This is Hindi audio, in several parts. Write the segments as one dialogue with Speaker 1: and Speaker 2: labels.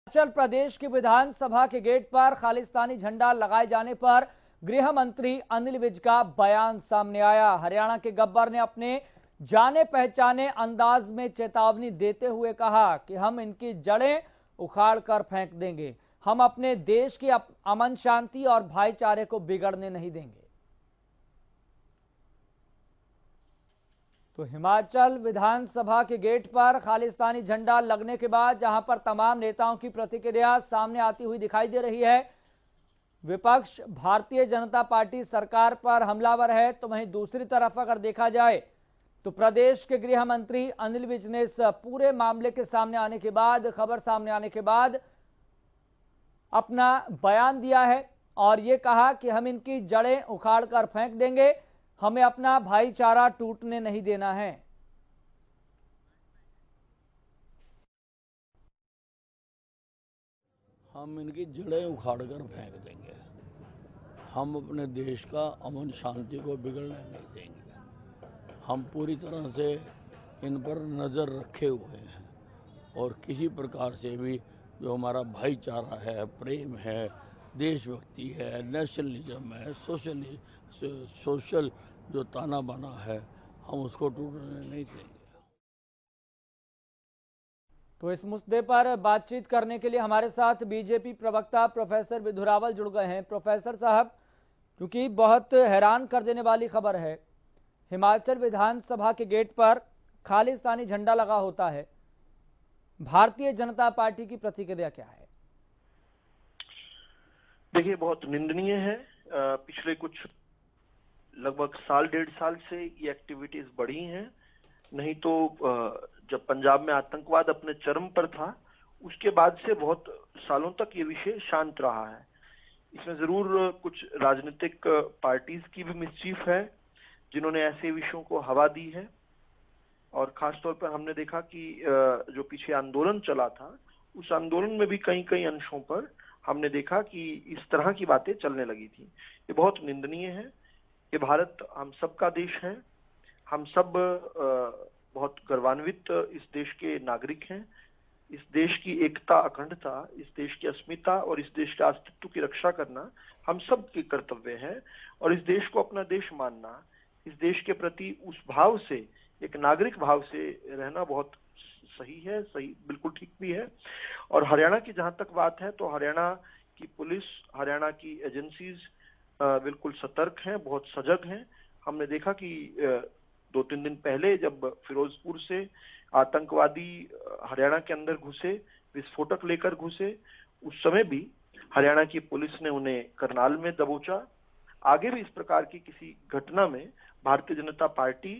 Speaker 1: हिमाचल प्रदेश की विधानसभा के गेट पर खालिस्तानी झंडा लगाए जाने पर गृह मंत्री अनिल विज का बयान सामने आया। हरियाणा के गब्बर ने अपने जाने पहचाने अंदाज में चेतावनी देते हुए कहा कि हम इनकी जड़ें उखाड़ कर फेंक देंगे, हम अपने देश की अमन शांति और भाईचारे को बिगड़ने नहीं देंगे। तो हिमाचल विधानसभा के गेट पर खालिस्तानी झंडा लगने के बाद जहां पर तमाम नेताओं की प्रतिक्रिया सामने आती हुई दिखाई दे रही है। विपक्ष भारतीय जनता पार्टी सरकार पर हमलावर है, तो वहीं दूसरी तरफ अगर देखा जाए तो प्रदेश के गृह मंत्री अनिल विज ने इस पूरे मामले के सामने आने के बाद, खबर सामने आने के बाद अपना बयान दिया है और ये कहा कि हम इनकी जड़ें उखाड़ कर फेंक देंगे, हमें अपना भाईचारा टूटने नहीं देना है।
Speaker 2: हम इनकी जड़ें उखाड़ कर फेंक देंगे, हम अपने देश का अमन शांति को बिगड़ने नहीं देंगे। हम पूरी तरह से इन पर नज़र रखे हुए हैं और किसी प्रकार से भी जो हमारा भाईचारा है, प्रेम है, देशभक्ति है, नेशनलिज्म है, सोशल जो ताना बाना है, हम उसको टूटने नहीं देंगे।
Speaker 1: तो इस मुद्दे पर बातचीत करने के लिए हमारे साथ बीजेपी प्रवक्ता प्रोफेसर विधुरावल जुड़ गए हैं। प्रोफेसर साहब, क्योंकि बहुत हैरान कर देने वाली खबर है, हिमाचल विधानसभा के गेट पर खालिस्तानी झंडा लगा होता है, भारतीय जनता पार्टी की प्रतिक्रिया क्या है?
Speaker 3: देखिए, बहुत निंदनीय है। पिछले कुछ लगभग साल डेढ़ साल से ये एक्टिविटीज बढ़ी हैं। नहीं तो जब पंजाब में आतंकवाद अपने चरम पर था, उसके बाद से बहुत सालों तक ये विषय शांत रहा है। इसमें जरूर कुछ राजनीतिक पार्टीज की भी मिसचीफ है, जिन्होंने ऐसे विषयों को हवा दी है। और खासतौर पर हमने देखा कि जो पीछे आंदोलन चला था, उस आंदोलन में भी कई कई अंशों पर हमने देखा कि इस तरह की बातें चलने लगी थी। ये बहुत निंदनीय है। ये भारत हम सब का देश है, हम सब बहुत गर्वान्वित इस देश के नागरिक हैं। इस देश की एकता, अखंडता, इस देश की अस्मिता और इस देश के अस्तित्व की रक्षा करना हम सब के कर्तव्य है। और इस देश को अपना देश मानना, इस देश के प्रति उस भाव से, एक नागरिक भाव से रहना बहुत सही है, सही बिल्कुल ठीक भी है। और हरियाणा की जहां तक बात है, तो हरियाणा की पुलिस, हरियाणा की एजेंसीज बिल्कुल सतर्क हैं, बहुत सजग हैं। हमने देखा कि 2-3 दिन पहले जब फिरोजपुर से आतंकवादी हरियाणा के अंदर घुसे, विस्फोटक लेकर घुसे, उस समय भी हरियाणा की पुलिस ने उन्हें करनाल में दबोचा। आगे भी इस प्रकार की किसी घटना में भारतीय जनता पार्टी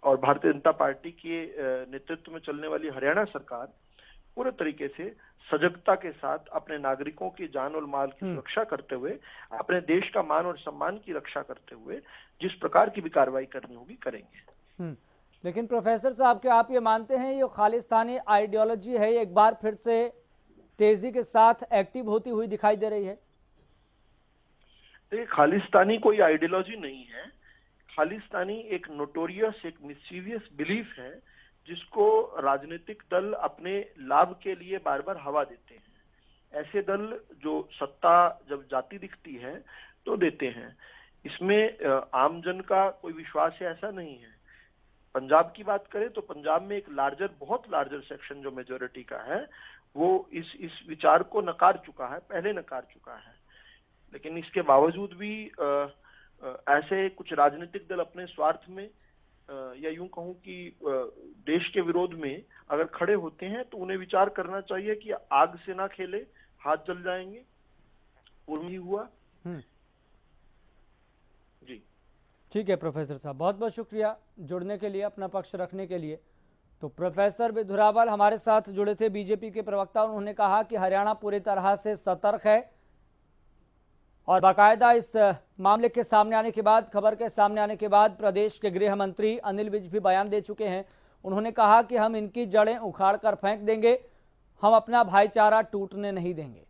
Speaker 3: और भारतीय जनता पार्टी के नेतृत्व में चलने वाली हरियाणा सरकार पूरे तरीके से सजगता के साथ अपने नागरिकों की जान और माल की सुरक्षा करते हुए, अपने देश का मान और सम्मान की रक्षा करते हुए जिस प्रकार की भी कार्रवाई करनी होगी करेंगे।
Speaker 1: लेकिन प्रोफेसर साहब, क्या आप ये मानते हैं ये खालिस्तानी आइडियोलॉजी है, एक बार फिर से तेजी के साथ एक्टिव होती हुई दिखाई दे रही है?
Speaker 3: देखिए, खालिस्तानी कोई आइडियोलॉजी नहीं है। खालिस्तानी एक नोटोरियस, एक मिस्चीवियस बिलीफ है, जिसको राजनीतिक दल अपने लाभ के लिए बार बार हवा देते हैं। ऐसे दल जो सत्ता जब जाती दिखती है तो देते हैं। इसमें आम जन का कोई विश्वास है ऐसा नहीं है। पंजाब की बात करें तो पंजाब में एक बहुत लार्जर सेक्शन जो मेजोरिटी का है, वो इस विचार को नकार चुका है, पहले नकार चुका है। लेकिन इसके बावजूद भी ऐसे कुछ राजनीतिक दल अपने स्वार्थ में या यूं कहूं कि देश के विरोध में अगर खड़े होते हैं, तो उन्हें विचार करना चाहिए कि आग से ना खेले, हाथ जल जाएंगे। पूर्व ही हुआ। जी
Speaker 1: ठीक है प्रोफेसर साहब, बहुत बहुत शुक्रिया जुड़ने के लिए, अपना पक्ष रखने के लिए। तो प्रोफेसर विधुरावल हमारे साथ जुड़े थे, बीजेपी के प्रवक्ता। उन्होंने कहा कि हरियाणा पूरी तरह से सतर्क है और बाकायदा इस मामले के सामने आने के बाद, खबर के सामने आने के बाद प्रदेश के गृह मंत्री अनिल विज भी बयान दे चुके हैं। उन्होंने कहा कि हम इनकी जड़ें उखाड़ कर फेंक देंगे, हम अपना भाईचारा टूटने नहीं देंगे।